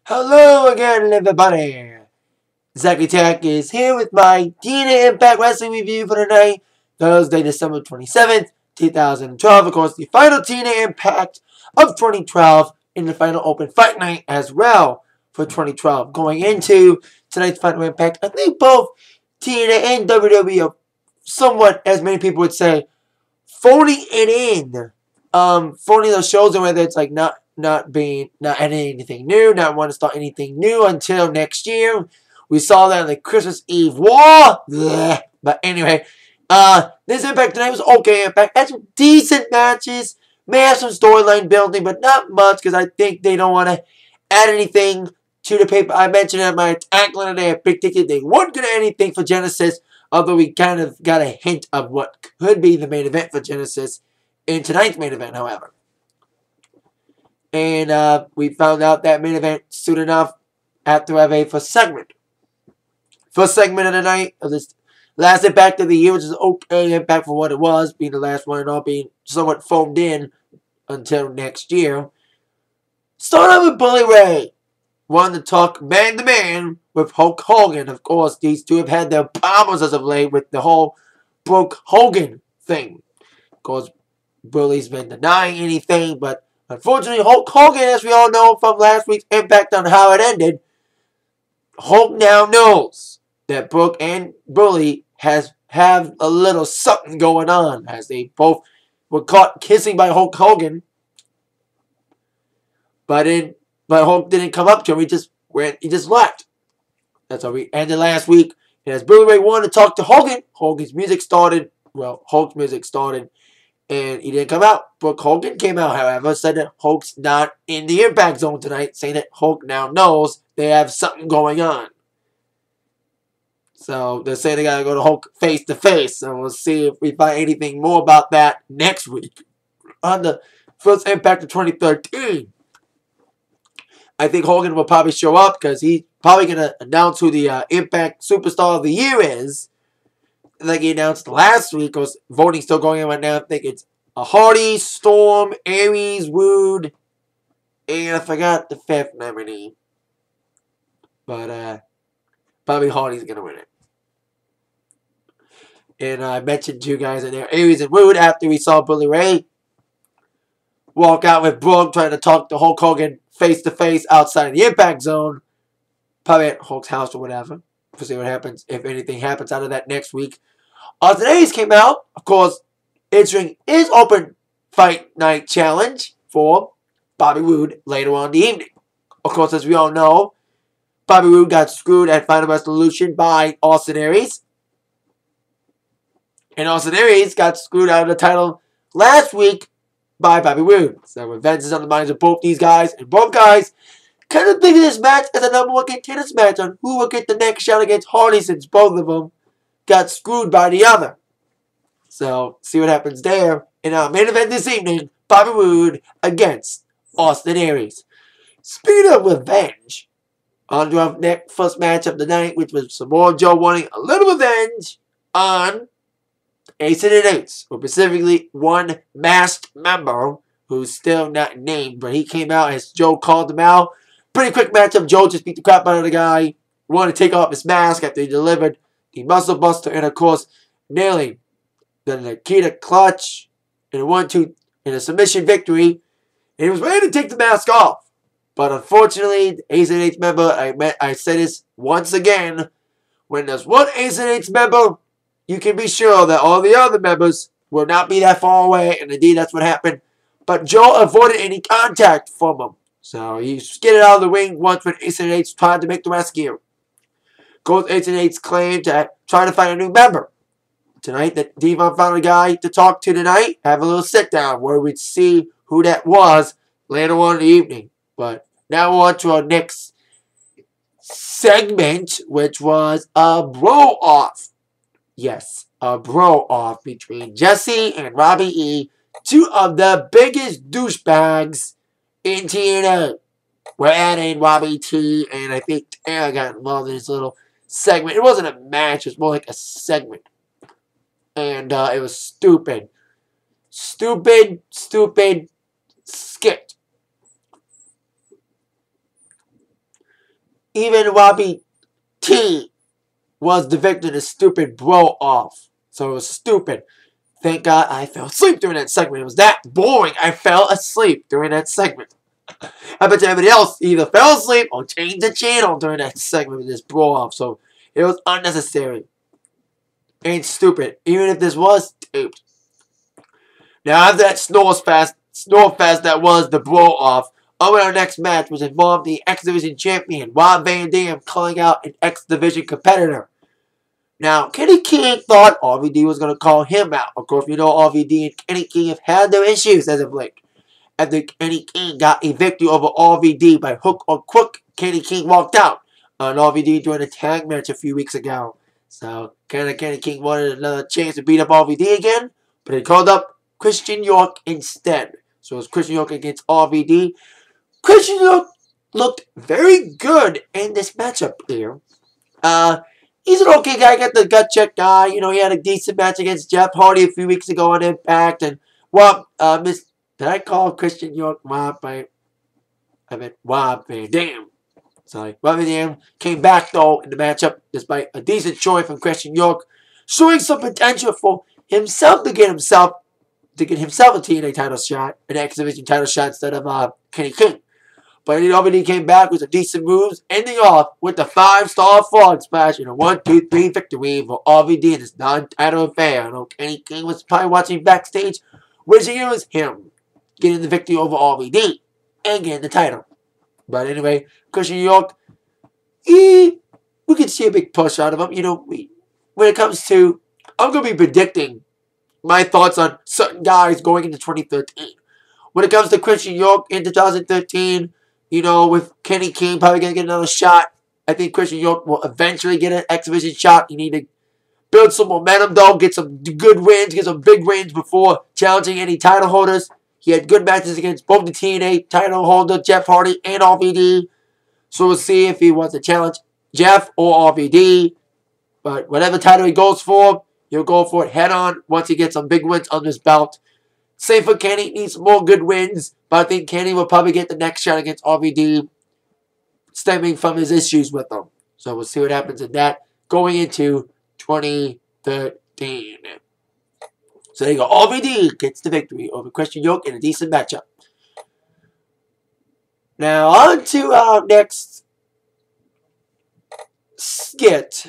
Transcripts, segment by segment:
Hello again, everybody. Zachary Tech is here with my TNA Impact Wrestling review for tonight, Thursday, December 27th, 2012. Of course, the final TNA Impact of 2012 in the final open fight night as well for 2012. Going into tonight's final Impact, I think both TNA and WWE are somewhat, as many people would say, phoning it in. Phoning those shows in, whether it's like not adding anything new, not want to start anything new until next year. We saw that in the Christmas Eve War. Blech. But anyway, this Impact tonight was okay. Impact had some decent matches. May have some storyline building, but not much because I think they don't want to add anything to the paper. I mentioned at my tackling today, I predicted they weren't going to add anything for Genesis, although we kind of got a hint of what could be the main event for Genesis in tonight's main event, however. And we found out that main event soon enough after we have a first segment. First segment of the night of this last Impact of the year, which is okay Impact for what it was, being the last one and all being somewhat foamed in until next year. Start out with Bully Ray. Wanted to talk man-to-man with Hulk Hogan. Of course, these two have had their problems as of late with the whole Brooke Hogan thing. Of course, Bully's been denying anything, but unfortunately, Hulk Hogan, as we all know from last week's Impact on how it ended, Hulk now knows that Brooke and Bully have a little something going on, as they both were caught kissing by Hulk Hogan, but Hulk didn't come up to him. He just left. That's how we ended last week. And as Bully Ray wanted to talk to Hogan, Hulk's music started, and he didn't come out. Brooke Hogan came out, however, said that Hulk's not in the Impact Zone tonight, saying that Hulk now knows they have something going on. So they're saying they gotta go to Hulk face to face. So we'll see if we find anything more about that next week on the first Impact of 2013. I think Hogan will probably show up because he's probably gonna announce who the Impact Superstar of the Year is. Like he announced last week, because voting's still going on right now. I think it's Hardy, Storm, Aries, Wood, and I forgot the fifth nominee. But probably Hardy's gonna win it. And I mentioned two guys in there, Aries and Wood, after we saw Bully Ray walk out with Brooke trying to talk to Hulk Hogan face to face outside of the Impact Zone, probably at Hulk's house or whatever. We'll see what happens, if anything happens out of that next week. Today's came out, of course, answering his open fight night challenge for Bobby Roode later on in the evening. Of course, as we all know, Bobby Roode got screwed at Final Resolution by Austin Aries. And Austin Aries got screwed out of the title last week by Bobby Roode. So revenge is on the minds of both these guys. And both guys kind of think of this match as a #1 contenders match on who will get the next shot against Hardy, since both of them got screwed by the other. So, see what happens there. In our main event this evening, Bobby Roode against Austin Aries. Speaking of revenge, on to our next first match of the night, which was Samoa Joe wanting a little revenge on Ace and Eights, or specifically one masked member who's still not named, but he came out as Joe called him out. Pretty quick matchup. Joe just beat the crap out of the guy. Wanted to take off his mask after he delivered the Muscle Buster, and of course, nailing the Nikita Clutch in a 1-2 in a submission victory. And he was ready to take the mask off. But unfortunately, the Ace and Eights member, I said this once again, when there's one Ace and Eights member, you can be sure that all the other members will not be that far away, and indeed that's what happened. But Joe avoided any contact from him. So he skidded out of the ring once when Ace and Eights tried to make the rescue. Goes Ace and Eights claim to try to find a new member. Tonight, that Devon found a guy to talk to tonight. Have a little sit down where we'd see who that was later on in the evening. But now we're on to our next segment, which was a bro-off. Yes, a bro-off between Jesse and Robbie E., two of the biggest douchebags in TNA. We're adding Robbie T, and I think Tara got involved in this little segment. It wasn't a match, it was more like a segment. And it was stupid. Stupid skit. even Robbie T was the victim of this stupid bro off. So it was stupid. Thank God I fell asleep during that segment. It was that boring. I fell asleep during that segment. I bet you everybody else either fell asleep or changed the channel during that segment with this bro off. So it was unnecessary. And stupid. Even if this was stupid. Now after that snore fest that was the bro off, on our next match was involved the X Division champion Rob Van Dam calling out an X Division competitor. Now, Kenny King thought RVD was going to call him out. Of course, we know RVD and Kenny King have had their issues as of late. After Kenny King got a victory over RVD by hook or crook, Kenny King walked out on RVD during a tag match a few weeks ago. So, Kenny King wanted another chance to beat up RVD again, but he called up Christian York instead. So, it was Christian York against RVD. Christian York looked very good in this matchup here. He's an okay guy, got the gut check guy. You know, he had a decent match against Jeff Hardy a few weeks ago on Impact. And, well, did I call Christian York Rob Van Dam? Sorry. Rob Van Dam came back, though, in the matchup, despite a decent showing from Christian York, showing some potential for himself to get himself a TNA title shot, an X Division title shot instead of Kenny King. But RVD came back with some decent moves, ending off with the 5-star frog splash and a 1-2-3 victory for RVD in this non-title affair. I know Kenny King was probably watching backstage, wishing it was him getting the victory over RVD and getting the title. But anyway, Christian York, we could see a big push out of him. You know, when it comes to, I'm going to be predicting my thoughts on certain guys going into 2013. When it comes to Christian York in 2013, you know, with Kenny King probably going to get another shot. I think Christian York will eventually get an X Division shot. You need to build some momentum, though. Get some good wins. Get some big wins before challenging any title holders. He had good matches against both the TNA title holder, Jeff Hardy, and RVD. So we'll see if he wants to challenge Jeff or RVD. But whatever title he goes for, he'll go for it head on once he gets some big wins under his belt. Same for Kenny, needs more good wins, but I think Kenny will probably get the next shot against RVD stemming from his issues with them. So we'll see what happens in that going into 2013. So there you go. RVD gets the victory over Christian York in a decent matchup. Now on to our next skit,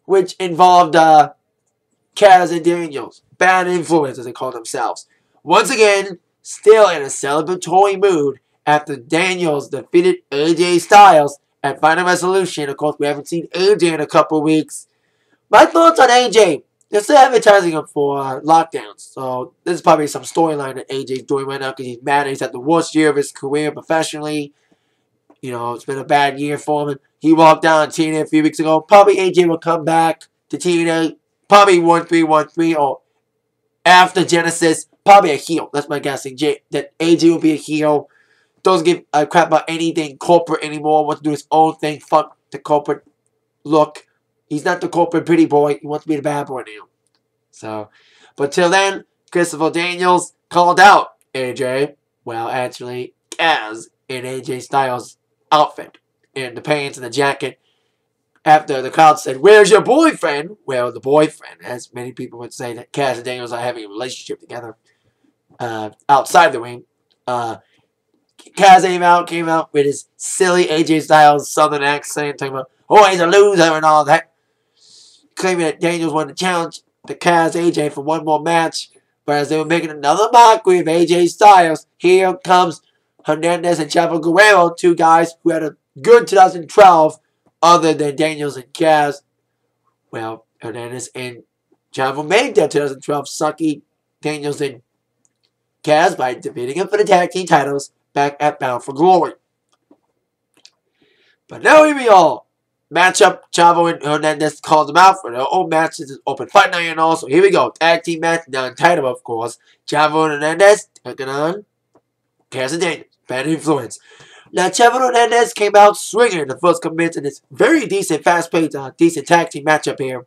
which involved Kaz and Daniels. Bad influence, as they call themselves. Once again, still in a celebratory mood after Daniels defeated AJ Styles at Final Resolution. Of course, we haven't seen AJ in a couple weeks. My thoughts on AJ. They're still advertising him for lockdowns. So this is probably some storyline that AJ's doing right now because he's mad. He's had the worst year of his career professionally. You know, it's been a bad year for him. He walked down on TNA a few weeks ago. Probably AJ will come back to TNA. Probably 1-3-1-3 or after Genesis. Probably a heel. That's my guessing. That AJ will be a heel. Doesn't give a crap about anything corporate anymore. Wants to do his own thing. Fuck the corporate look. He's not the corporate pretty boy. He wants to be the bad boy now. So, but till then, Christopher Daniels called out AJ. Well, actually, Kaz in AJ Styles' outfit. In the pants and the jacket. After the crowd said, "Where's your boyfriend?" Well, the boyfriend, as many people would say, that Kaz and Daniels are having a relationship together. Outside the ring. Kaz came out with his silly AJ Styles southern accent, talking about, oh, he's a loser and all that. Claiming that Daniels wanted to challenge the Kaz AJ for one more match. But as they were making another mockery of AJ Styles, here comes Hernandez and Chavo Guerrero, two guys who had a good 2012 other than Daniels and Kaz. Well, Hernandez and Chavo made that 2012 sucky Daniels and Kaz by defeating him for the tag team titles back at Bound for Glory. But now here we are. Matchup, Chavo and Hernandez called them out for their own matches. It's open fight night and all. So here we go. Tag team match, non-title, of course. Chavo and Hernandez taking on Kaz and Daniels. Bad influence. Now, Chavo and Hernandez came out swinging in the first couple minutes in this very decent, fast-paced, decent tag team matchup here.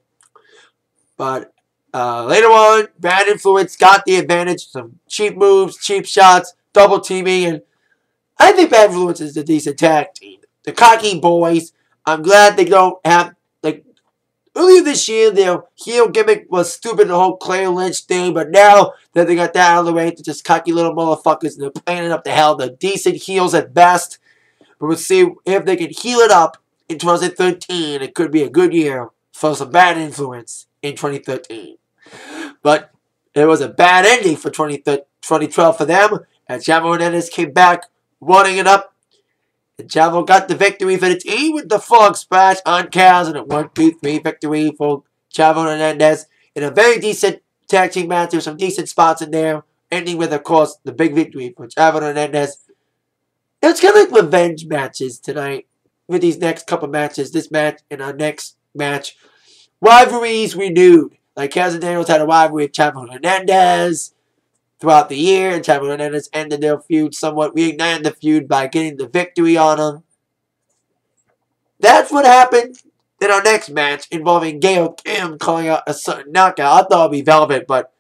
But later on, Bad Influence got the advantage. Some cheap moves, cheap shots, double teaming, and I think Bad Influence is a decent tag team. The Cocky Boys, I'm glad they don't have, like, earlier this year, their heel gimmick was stupid, the whole Clay Lynch thing, but now that they got that out of the way, they're just cocky little motherfuckers, and they're playing it up to hell. They're decent heels at best, but we'll see if they can heal it up in 2013. It could be a good year for some bad influence in 2013. But it was a bad ending for 2012 for them, and Chavo Hernandez came back, running it up. And Chavo got the victory for the team with the frog splash on Kaz, and a 1-2-3 victory for Chavo Hernandez in a very decent tag team match. There's some decent spots in there, ending with, of course, the big victory for Chavo Hernandez. It's kind of like revenge matches tonight with these next couple matches. This match and our next match. Rivalries renewed. Like Kaz and Daniels had a rivalry with Chavo Hernandez throughout the year, and Chavo Hernandez ended their feud somewhat, reignited the feud by getting the victory on him. That's what happened in our next match, involving Gail Kim calling out a certain knockout. I thought it would be Velvet, but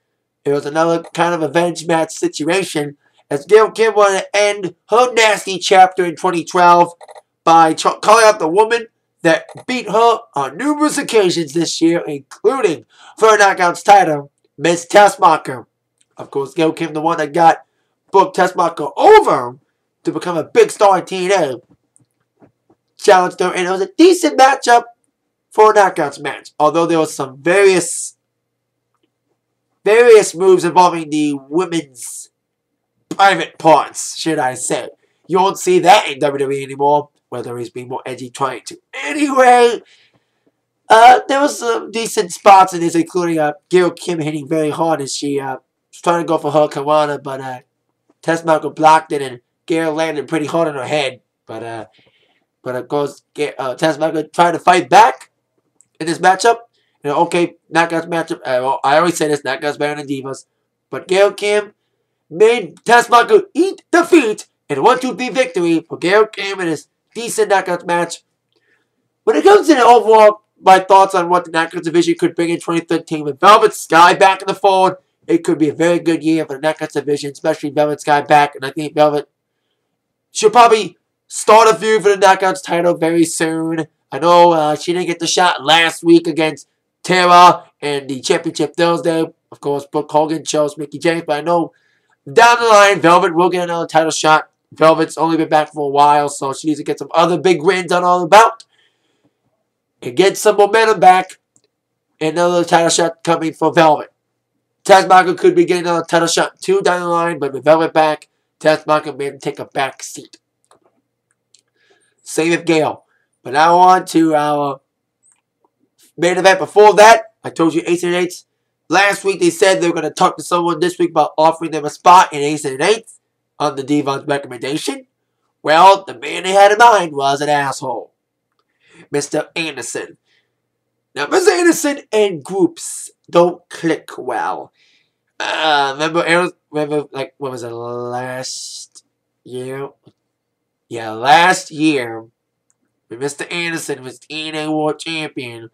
it was another kind of revenge match situation, as Gail Kim wanted to end her nasty chapter in 2012 by calling out the woman that beat her on numerous occasions this year, including for her Knockouts title, Miss Tessmacher. Of course, Gail Kim, the one that got booked Tessmacher over to become a big star in TNA, challenged her, and it was a decent matchup for a Knockouts match. Although there was some various moves involving the women's private parts, should I say. You won't see that in WWE anymore, whether he's being more edgy trying to. Anyway, there was some decent spots in this, including Gail Kim hitting very hard as she was trying to go for her Karana, but Tessmacher blocked it, and Gail landed pretty hard on her head. But of course, Tessmacher tried to fight back in this matchup. You know, okay, Knockouts matchup. I always say this, Knockouts better than Divas. But Gail Kim made Tessmacher eat defeat in a 1-2-3 victory for Gail Kim in this decent Knockouts match. When it comes to the overall, my thoughts on what the Knockouts division could bring in 2013 with Velvet Sky back in the fold, it could be a very good year for the Knockouts division, especially Velvet Sky back. And I think Velvet should probably start a feud for the Knockouts title very soon. I know she didn't get the shot last week against Tara and the Championship Thursday. Of course, Brooke Hogan chose Mickie James, but I know down the line, Velvet will get another title shot. Velvet's only been back for a while, so she needs to get some other big wins on all the bout and get some momentum back. Another title shot coming for Velvet. Tessmacher could be getting another title shot too down the line, but with Velvet back, Tessmacher may take a back seat. Same with Gail. But now on to our main event. Before that, I told you Ace and Eights. Last week they said they were going to talk to someone this week about offering them a spot in Ace and Eights on the Devon's recommendation. Well, the man they had in mind was an asshole. Mr. Anderson. Now, Mr. Anderson and groups don't click well. Remember, like, what was it, last year? Yeah, last year, when Mr. Anderson was TNA World Champion,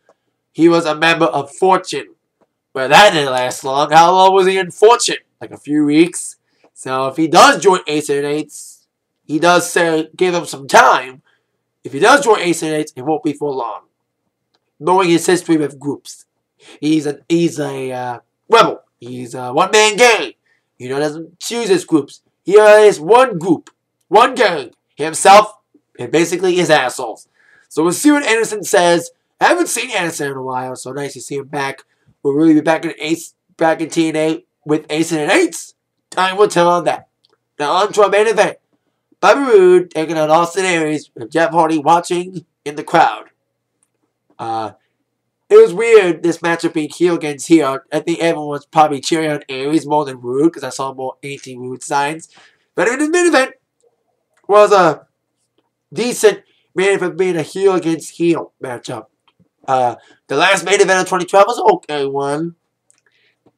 he was a member of Fortune. Well, that didn't last long. How long was he in Fortune? Like a few weeks. So if he does join Ace and Eights, he does say give him some time. If he does join Ace and Eights, it won't be for long. Knowing his history with groups, he's a rebel. He's a one-man gang. He doesn't choose his groups. He is one group, one gang. Himself and basically his assholes. So we'll see what Anderson says. I haven't seen Anderson in a while, so nice to see him back. We'll really be back in TNA with Ace and Eights. Time will tell on that. Now on to our main event. Bobby Roode taking on Austin Aries with Jeff Hardy watching in the crowd. It was weird, this matchup being heel against heel. I think everyone was probably cheering on Aries more than Roode, because I saw more anti-Roode signs. But in the main event was a decent main event being a heel against heel matchup. The last main event of 2012 was an okay one.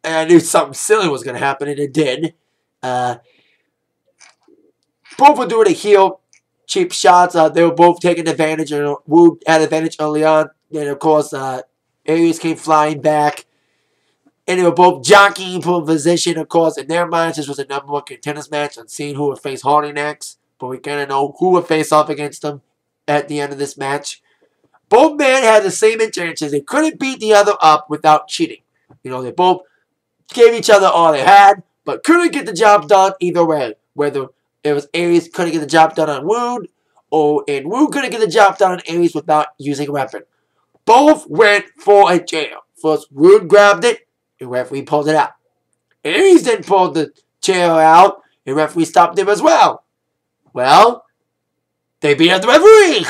And I knew something silly was going to happen, and it did. Both were doing a heel cheap shots. They were both taking advantage, and Roode had advantage early on. Then, of course, Aries came flying back. And they were both jockeying for position, of course. In their minds, this was a number one contenders match on seeing who would face Hardy next. But we kind of know who would face off against them at the end of this match. Both men had the same intentions. They couldn't beat the other up without cheating. You know, they both gave each other all they had, but couldn't get the job done either way. Whether it was Aries couldn't get the job done on Wood, and Wood couldn't get the job done on Aries without using a weapon. Both went for a chair. First, Wood grabbed it, and referee pulled it out. Aries then pulled the chair out, and referee stopped him as well. Well, they beat up the referee.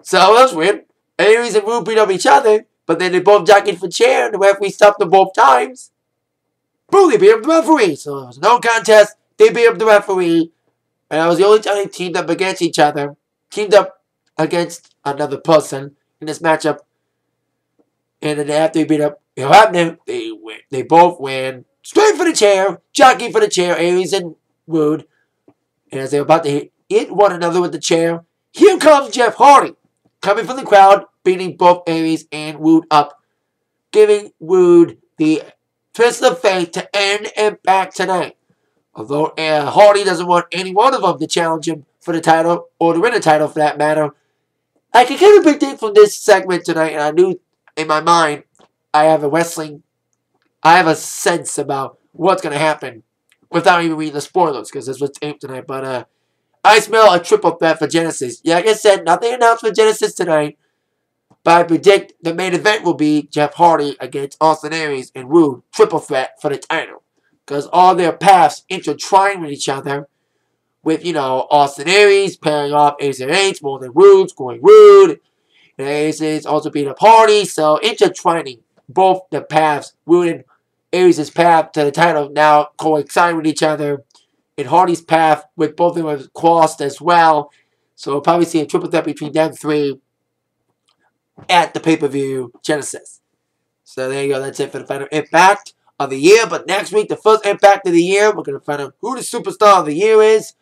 So that was weird. Aries and Wood beat up each other, but then they both jockeyed for chair, and the referee stopped them both times. Boom, they beat up the referee. So it was no contest. They beat up the referee. And that was the only time they teamed up against each other. Teamed up against another person in this matchup. And then after they beat up, you know what happened? They win. They both win. Straight for the chair. Jockey for the chair. Aries and Wood. And as they were about to hit one another with the chair, here comes Jeff Hardy. Coming from the crowd, beating both Aries and Wood up. Giving Wood the twist of fate to end Impact tonight. Although Hardy doesn't want any one of them to challenge him for the title, or to win the title for that matter, I can kind of predict from this segment tonight, and I knew in my mind, I have a sense about what's going to happen without even reading the spoilers, because this was taped tonight, but I smell a triple threat for Genesis. Yeah, like I said, nothing announced for Genesis tonight, but I predict the main event will be Jeff Hardy against Austin Aries and Wood, triple threat for the title. Because all their paths intertwine with each other. With, you know, Austin Aries pairing off Ace and H, more than Wood, scoring Wood. And Ace is also beating up Hardy. So intertwining both the paths. Wood and Aries' path to the title now coincide with each other. And Hardy's path with both of them crossed as well. So we'll probably see a triple threat between them three at the pay-per-view Genesis. So there you go. That's it for the final Impact of the year. But next week, the first Impact of the year, we're going to find out who the superstar of the year is.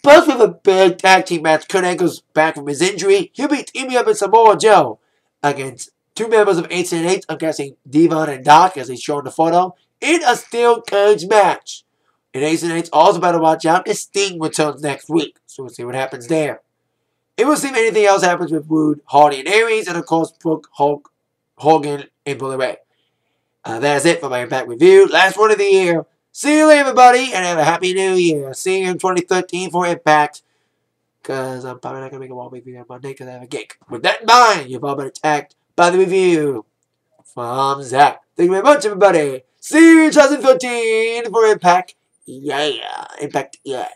Plus, we have a big tag team match. Kurt Angle's back from his injury. He'll be teaming up with Samoa Joe against two members of Ace and H. I'm guessing Devon and Doc, as they show in the photo, in a steel cage match. And Ace and H also better watch out because Sting returns next week. So we'll see what happens there. And we'll see if anything else happens with Wood, Hardy, and Aries, and of course, Brooke, Hulk, Hogan, and Bully Ray. That's it for my Impact review. Last one of the year. See you later, everybody, and have a happy new year. See you in 2013 for Impact. Because I'm probably not going to make a wall review on Monday because I have a gig. With that in mind, you've all been attacked by the review from Zach. Thank you very much, everybody. See you in 2013 for Impact. Yeah. Impact, yeah.